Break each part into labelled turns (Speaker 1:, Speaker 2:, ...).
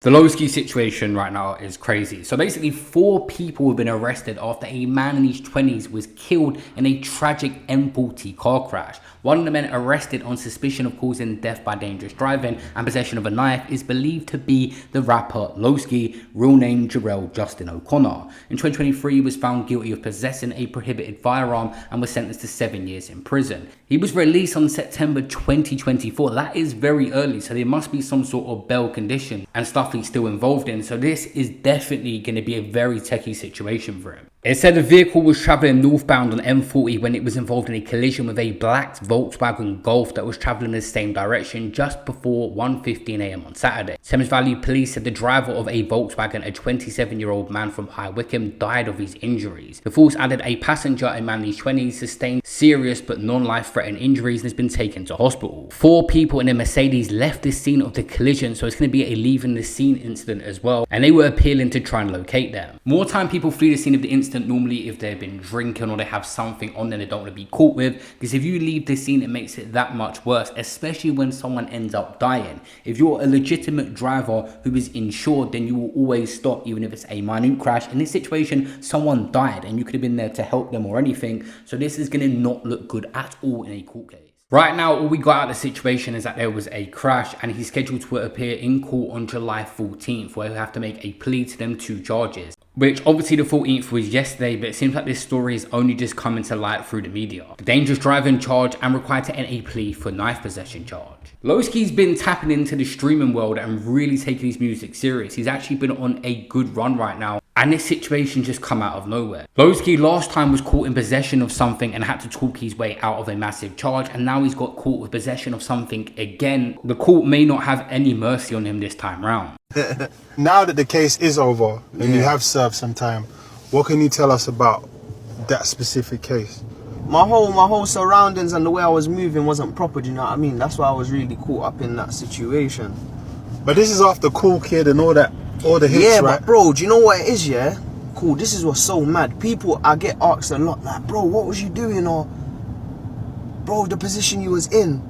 Speaker 1: The Loski situation right now is crazy. So basically 4 people have been arrested after a man in his 20s was killed in a tragic M40 car crash. One of the men arrested on suspicion of causing death by dangerous driving and possession of a knife is believed to be the rapper Loski, real name Jarrell Justin O'Connor. In 2023 he was found guilty of possessing a prohibited firearm and was sentenced to 7 years in prison. He was released on September 2024. That is very early, so there must be some sort of bail condition and stuff he's still involved in, so this is definitely going to be a very techie situation for him. It said the vehicle was travelling northbound on M40 when it was involved in a collision with a black Volkswagen Golf that was travelling in the same direction just before 1:15 AM on Saturday. Thames Valley Police said the driver of a Volkswagen, a 27-year-old man from High Wycombe, died of his injuries. The force added a passenger, a man in his 20s, sustained serious but non-life-threatening injuries and has been taken to hospital. 4 people in a Mercedes left the scene of the collision, so it's going to be a leaving the scene incident as well, and they were appealing to try and locate them. More time people flee the scene of the incident normally if they've been drinking or they have something on them they don't want to be caught with, because if you leave the scene it makes it that much worse, especially when someone ends up dying. If you're a legitimate driver who is insured, then you will always stop even if it's a minute crash. In this situation someone died and you could have been there to help them or anything, so this is going to not look good at all in a court case. Right now, all we got out of the situation is that there was a crash and he's scheduled to appear in court on July 14th, where he'll have to make a plea to them 2 charges. Which obviously the 14th was yesterday, but it seems like this story is only just coming to light through the media. The dangerous driving charge and required to enter a plea for knife possession charge. Loski's been tapping into the streaming world and really taking his music serious. He's actually been on a good run right now, and this situation just come out of nowhere. Loski last time was caught in possession of something and had to talk his way out of a massive charge, and now he's got caught with possession of something again. The court may not have any mercy on him this time round.
Speaker 2: Now that the case is over and you have served some time, what can you tell us about that specific case?
Speaker 3: My whole surroundings and the way I was moving wasn't proper, do you know what I mean? That's why I was really caught up in that situation.
Speaker 2: But this is after Cool Kid and all that, all the hits,
Speaker 3: yeah,
Speaker 2: right?
Speaker 3: But bro, do you know what it is, yeah? Cool, this is what's so mad. People, I get asked a lot, like, bro, what was you doing? Or, bro, the position you was in.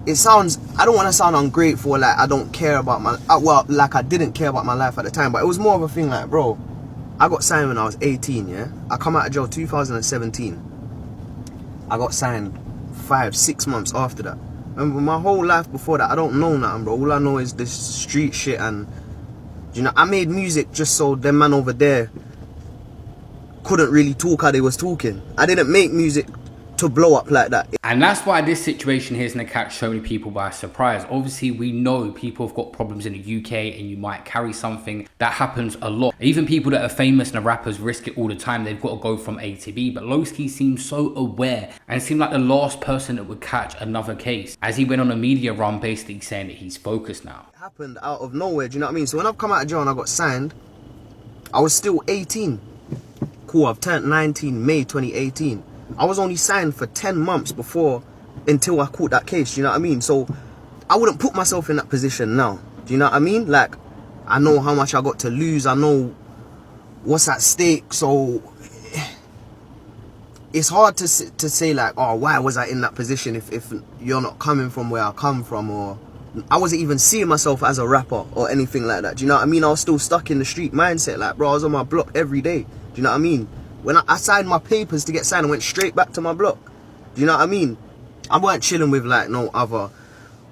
Speaker 3: It sounds, I don't want to sound ungrateful, like I don't care about my, well, like I didn't care about my life at the time, but it was more of a thing like, bro, I got signed when I was 18, yeah? I come out of jail 2017. I got signed 5-6 months after that. And my whole life before that, I don't know nothing, bro. All I know is this street shit, and, you know, I made music just so them man over there couldn't really talk how they was talking. I didn't make music to blow up like that.
Speaker 1: And that's why this situation here is going to catch so many people by surprise. Obviously, we know people have got problems in the UK and you might carry something. That happens a lot. Even people that are famous and are rappers risk it all the time. They've got to go from A to B. But Loski seems so aware and seemed like the last person that would catch another case, as he went on a media run basically saying that he's focused now.
Speaker 3: It happened out of nowhere, do you know what I mean? So when I've come out of jail and I got signed, I was still 18. Cool, I've turned 19 May 2018. I was only signed for 10 months before, until I caught that case, do you know what I mean? So I wouldn't put myself in that position now, do you know what I mean? Like, I know how much I got to lose, I know what's at stake, so it's hard to say like, oh, why was I in that position if you're not coming from where I come from, or I wasn't even seeing myself as a rapper or anything like that, do you know what I mean? I was still stuck in the street mindset, like, bro, I was on my block every day, do you know what I mean? When I signed my papers to get signed, I went straight back to my block. Do you know what I mean? I weren't chilling with like no other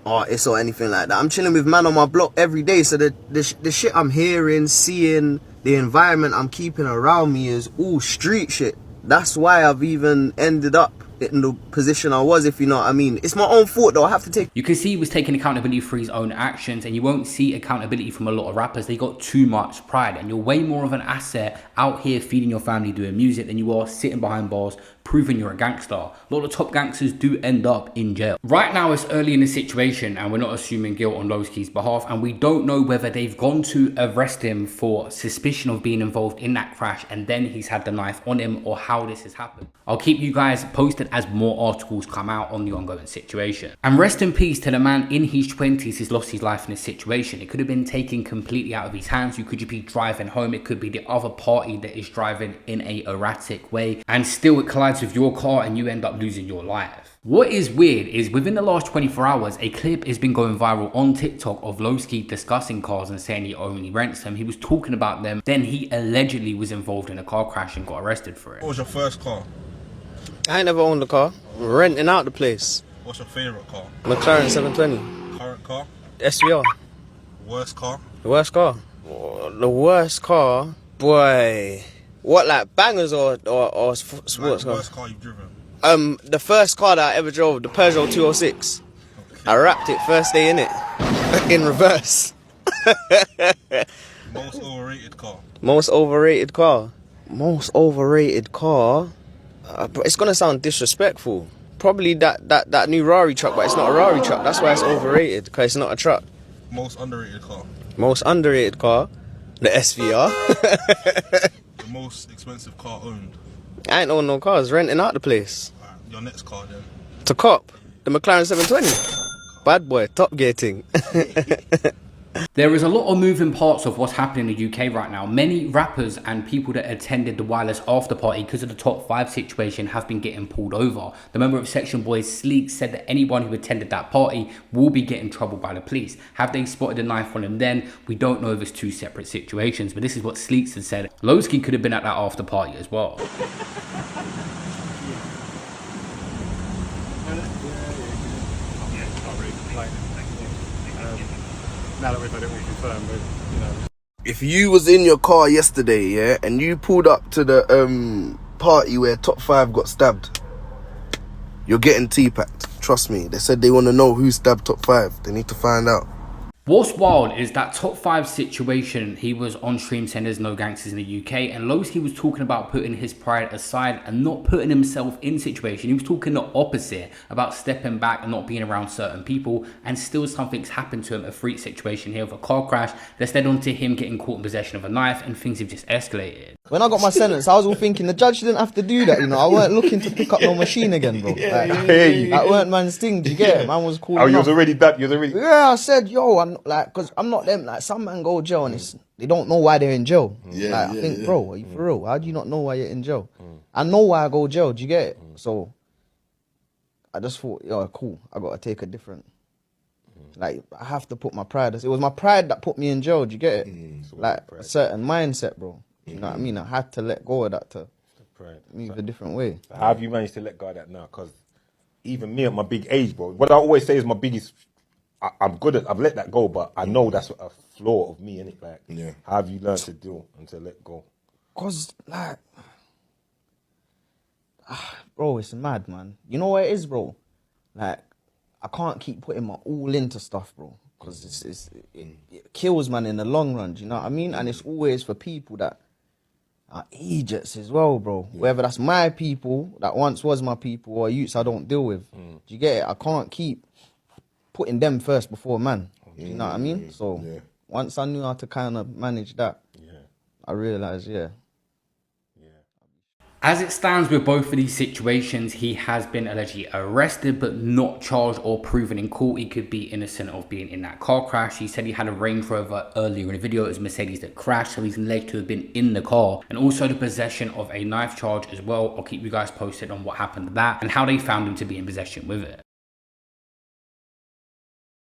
Speaker 3: artists or anything like that. I'm chilling with man on my block every day. So the shit I'm hearing, seeing, the environment I'm keeping around me is all street shit. That's why I've even ended up in the position I was, if you know what I mean. It's my own fault though, I have to take.
Speaker 1: You can see he was taking accountability for his own actions, and you won't see accountability from a lot of rappers. They got too much pride, and you're way more of an asset out here feeding your family doing music than you are sitting behind bars proving you're a gangster. A lot of top gangsters do end up in jail. Right now it's early in the situation and we're not assuming guilt on Loski's behalf, and we don't know whether they've gone to arrest him for suspicion of being involved in that crash and then he's had the knife on him, or how this has happened. I'll keep you guys posted as more articles come out on the ongoing situation. And rest in peace to the man in his 20s who's lost his life in this situation. It could have been taken completely out of his hands. You could just be driving home, it could be the other party that is driving in a erratic way, and still it collides with your car and you end up losing your life. What is weird is within the last 24 hours, a clip has been going viral on TikTok of Loski discussing cars and saying he only rents them. He was talking about them. Then he allegedly was involved in a car crash and got arrested for it.
Speaker 4: What was your first car?
Speaker 3: I ain't never owned a car. Renting out the place.
Speaker 4: What's your favourite car?
Speaker 3: McLaren 720.
Speaker 4: Current car?
Speaker 3: SVR.
Speaker 4: Worst car?
Speaker 3: The worst car? Oh, the worst car? Boy. What, like bangers or sports
Speaker 4: Like,
Speaker 3: car?
Speaker 4: worst car you've driven?
Speaker 3: The first car that I ever drove, the Peugeot 206.
Speaker 4: Okay.
Speaker 3: I wrapped it first day in it. In reverse.
Speaker 4: Most overrated car?
Speaker 3: Most overrated car? Most overrated car? It's gonna sound disrespectful. Probably that new Rari truck, but it's not a Rari truck. That's why it's overrated, because it's not a truck.
Speaker 4: Most underrated car?
Speaker 3: Most underrated car? The SVR.
Speaker 4: The most expensive car owned?
Speaker 3: I ain't own no cars, renting out the place.
Speaker 4: Alright, your next car then?
Speaker 3: To cop, the McLaren 720. Bad boy, top gear thing.
Speaker 1: There is a lot of moving parts of what's happening in the UK right now. Many rappers and people that attended the Wireless after party because of the top 5 situation have been getting pulled over. The member of Section Boys, Sleek, said that anyone who attended that party will be getting trouble by the police. Have they spotted a knife on him then? We don't know if it's 2 separate situations, but this is what Sleeks had said. Loski could have been at that after party as well.
Speaker 2: Now that we've had it all confirmed, you know.
Speaker 5: If you was in your car yesterday, yeah, and you pulled up to the party where top 5 got stabbed, you're getting T-packed. Trust me. They said they want to know who stabbed top 5. They need to find out.
Speaker 1: What's wild is that top 5 situation, he was on stream saying there's no gangsters in the UK, and Loski was talking about putting his pride aside and not putting himself in situation. He was talking the opposite about stepping back and not being around certain people, and still something's happened to him, a freak situation here with a car crash that's led on to him getting caught in possession of a knife, and things have just escalated.
Speaker 6: When I got my sentence, I was all thinking the judge didn't have to do that, you know. I weren't looking to pick up no machine again, bro. That weren't man's thing, do you get it? Man was cool.
Speaker 7: Oh, you was already done. You was already.
Speaker 6: Yeah, I said, yo, I'm like, cause I'm not them. Like, some man go jail and they don't know why they're in jail. I think, bro, are you for real? How do you not know why you're in jail? I know why I go jail. Do you get it? So I just thought, yo, cool. I gotta take a different. Like, I have to put my pride. It was my pride that put me in jail. Do you get it? Like a certain mindset, bro. You know what I mean? I had to let go of that to move a different way.
Speaker 7: How have you managed to let go of that now? Because even me at my big age, bro, what I always say is my biggest. I'm good at. I've let that go, but I know that's a flaw of me, innit? Like, how have you learned to deal and to let go?
Speaker 6: Cause like, bro, it's mad, man. You know what it is, bro? Like, I can't keep putting my all into stuff, bro. Cause it kills, man, in the long run. Do you know what I mean? And it's always for people that are idiots as well, bro. Whether that's my people that once was my people or youths I don't deal with. Do you get it? I can't keep putting them first before man. Do you know what I mean? So once I knew how to kind of manage that, I realized,
Speaker 1: As it stands with both of these situations, he has been allegedly arrested but not charged or proven in court. He could be innocent of being in that car crash. He said he had a Range Rover earlier in the video. It was Mercedes that crashed, so he's alleged to have been in the car. And also the possession of a knife charge as well. I'll keep you guys posted on what happened to that and how they found him to be in possession with it.